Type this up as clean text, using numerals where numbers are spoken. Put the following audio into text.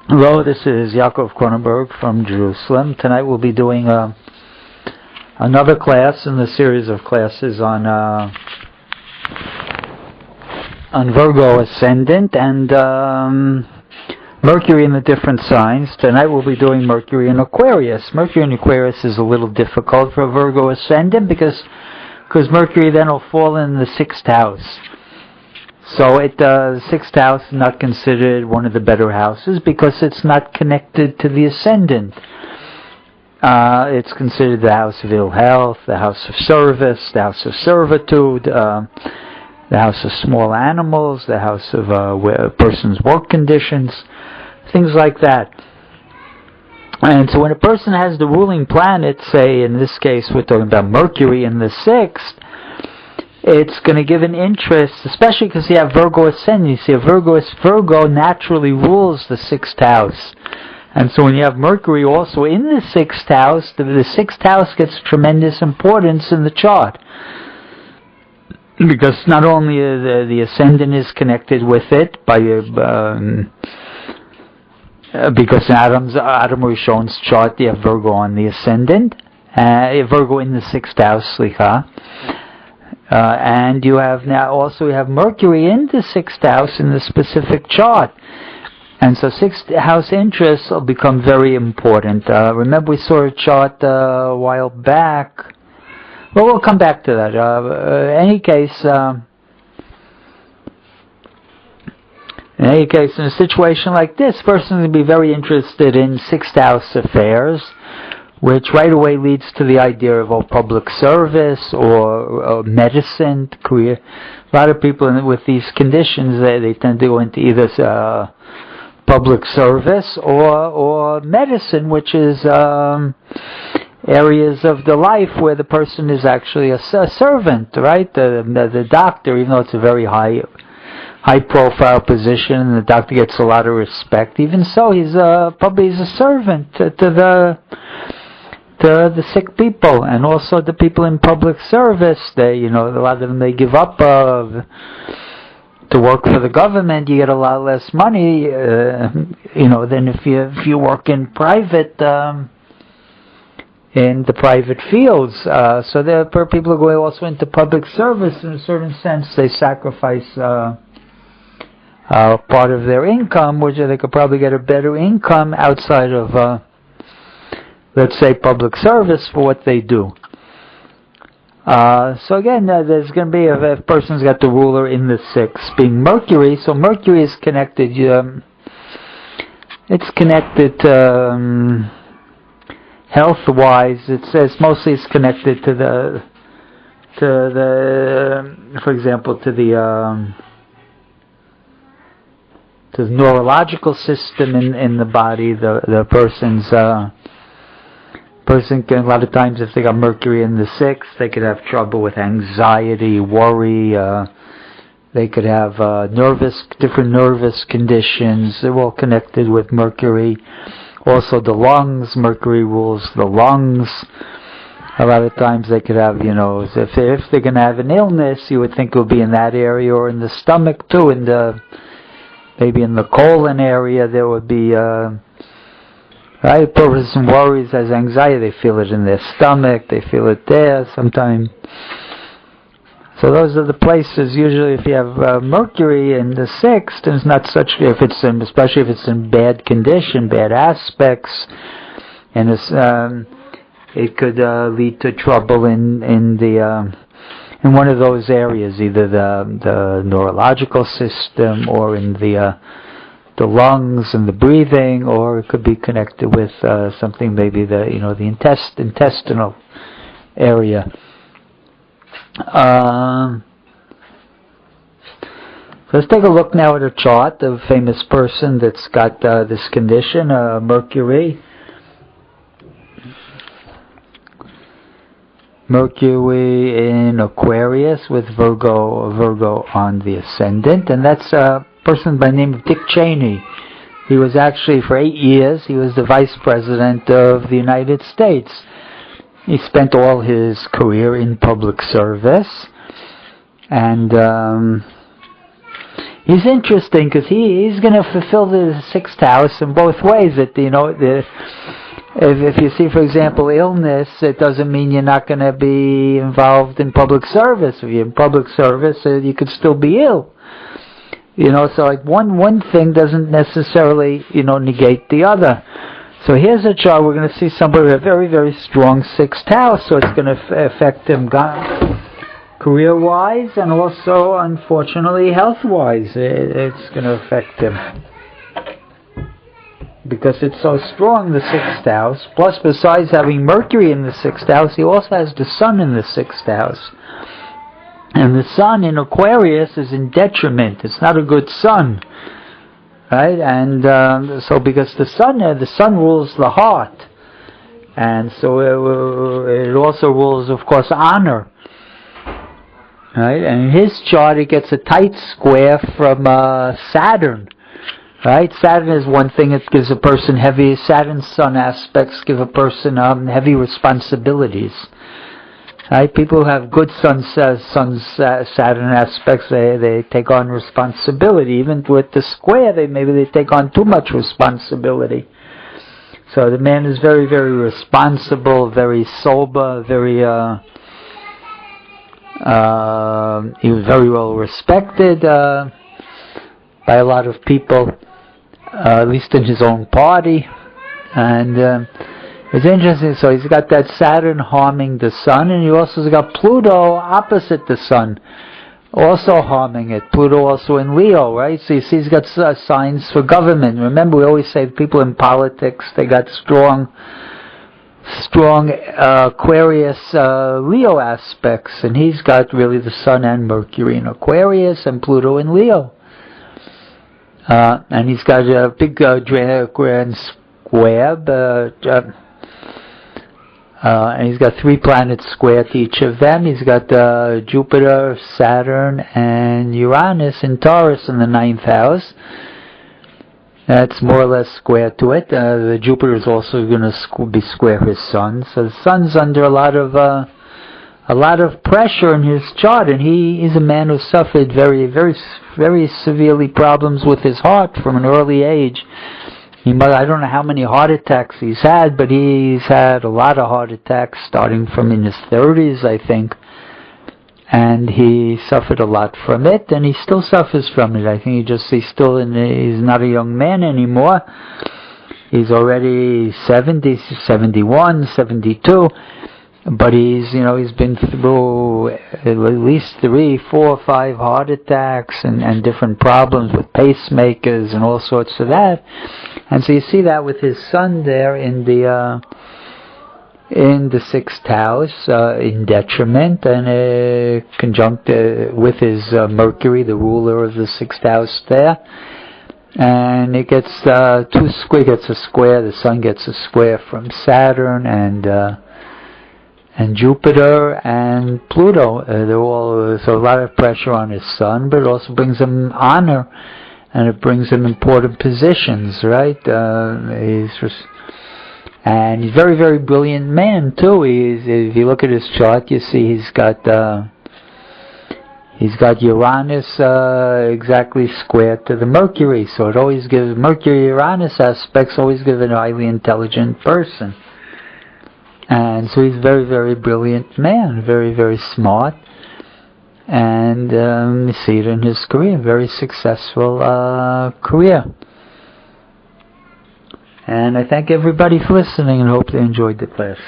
Hello, this is Yaakov Kronenberg from Jerusalem. Tonight we'll be doing another class in the series of classes on Virgo ascendant and Mercury in the different signs. Tonight we'll be doing Mercury in Aquarius. Mercury in Aquarius is a little difficult for Virgo ascendant because Mercury then will fall in the 6th house. So the 6th house is not considered one of the better houses because it's not connected to the ascendant. It's considered the house of ill health, the house of service, the house of servitude, the house of small animals, the house of a person's work conditions, things like that. And so when a person has the ruling planet, say in this case we're talking about Mercury in the 6th, it's going to give an interest, especially because you have Virgo ascendant. You see, Virgo naturally rules the 6th house. And so when you have Mercury also in the 6th house, the 6th house gets tremendous importance in the chart. Because not only the ascendant is connected with it, because Adam Rishon's chart, you have Virgo on the ascendant, Virgo in the 6th house, and you have Mercury in the 6th house in the specific chart. And so 6th house interests will become very important. Remember we saw a chart a while back. Well, we'll come back to that. In any case, in a situation like this, person will be very interested in 6th house affairs, which right away leads to the idea of public service or medicine, career. A lot of people with these conditions, they tend to go into either public service or medicine, which is areas of the life where the person is actually a servant, right? The doctor, even though it's a very high profile position and the doctor gets a lot of respect, even so he's a servant to the sick people, and also the people in public service. They, a lot of them, they give up to work for the government. You get a lot less money, than if you work in private, in the private fields. So there are people who go also into public service. In a certain sense, they sacrifice part of their income, which they could probably get a better income outside of let's say public service for what they do. So again, there's going to be, if a person's got the ruler in the 6th, being Mercury, so Mercury is connected, it's connected health-wise, it says mostly it's connected to the for example, to the neurological system in the body, the person's person can, a lot of times if they got Mercury in the 6th, they could have trouble with anxiety, worry, they could have different nervous conditions. They're all connected with Mercury. Also the lungs, Mercury rules the lungs. A lot of times they could have, if they're going to have an illness, you would think it would be in that area, or in the stomach too, maybe in the colon area there would be right, a person worries, has anxiety, they feel it in their stomach, they feel it there sometimes. So those are the places, usually if you have Mercury in the 6th, and it's not such, especially if it's in bad condition, bad aspects, and it could lead to trouble in one of those areas, either the neurological system or in the lungs and the breathing, or it could be connected with something, maybe the intestinal area. Let's take a look now at a chart of a famous person that's got this condition, Mercury. Mercury in Aquarius with Virgo on the ascendant, and that's a person by the name of Dick Cheney. He was actually, for 8 years, he was the Vice President of the United States. He spent all his career in public service, and he's interesting because he's going to fulfill the sixth house in both ways. That if you see, for example, illness, it doesn't mean you're not going to be involved in public service. If you're in public service, you could still be ill. So like one thing doesn't necessarily, negate the other. So here's a chart. We're going to see somebody with a very, very strong sixth house. So it's going to affect him career-wise and also, unfortunately, health-wise. It's going to affect him. Because it's so strong, the sixth house. Plus, besides having Mercury in the sixth house, he also has the Sun in the sixth house. And the Sun in Aquarius is in detriment. It's not a good Sun. Right? And so because the Sun rules the heart. And so it also rules, of course, honor. Right? And in his chart, it gets a tight square from Saturn. Right? Saturn is one thing that gives a person heavy. Saturn's Sun aspects give a person heavy responsibilities. Right? People who have good Saturn aspects, they take on responsibility. Even with the square, maybe they take on too much responsibility. So the man is very, very responsible, very sober, very. He was very well respected by a lot of people, at least in his own party. And it's interesting, so he's got that Saturn harming the Sun, and he also has got Pluto opposite the Sun, also harming it. Pluto also in Leo, right? So you see he's got signs for government. Remember, we always say people in politics, they got strong Aquarius Leo aspects, and he's got really the Sun and Mercury in Aquarius and Pluto in Leo. And he's got a big grand square, and he's got 3 planets square to each of them. He's got Jupiter, Saturn, and Uranus in Taurus in the 9th house. That's more or less square to it. The Jupiter is also going to be square his Sun. So the Sun's under a lot of pressure in his chart, and he is a man who suffered very, very, very severely problems with his heart from an early age. I don't know how many heart attacks he's had, but he's had a lot of heart attacks starting from in his 30s, I think. And he suffered a lot from it, and he still suffers from it. I think he's not a young man anymore. He's already 70, 71, 72. But he's been through at least 3, 4, 5 heart attacks and different problems with pacemakers and all sorts of that. And so you see that with his Sun there in the 6th house, in detriment, and conjunct with his Mercury, the ruler of the 6th house there. And it gets a square. The Sun gets a square from Saturn and Jupiter and Pluto. They're all so a lot of pressure on his Sun, but it also brings him honor, and it brings him important positions, right? And he's a very, very brilliant man too. If you look at his chart, you see he's got Uranus exactly square to the Mercury. So it always gives Mercury-Uranus aspects always give a highly intelligent person. And so he's a very, very brilliant man, very, very smart. And you see it in his career, very successful career. And I thank everybody for listening and hope they enjoyed the class.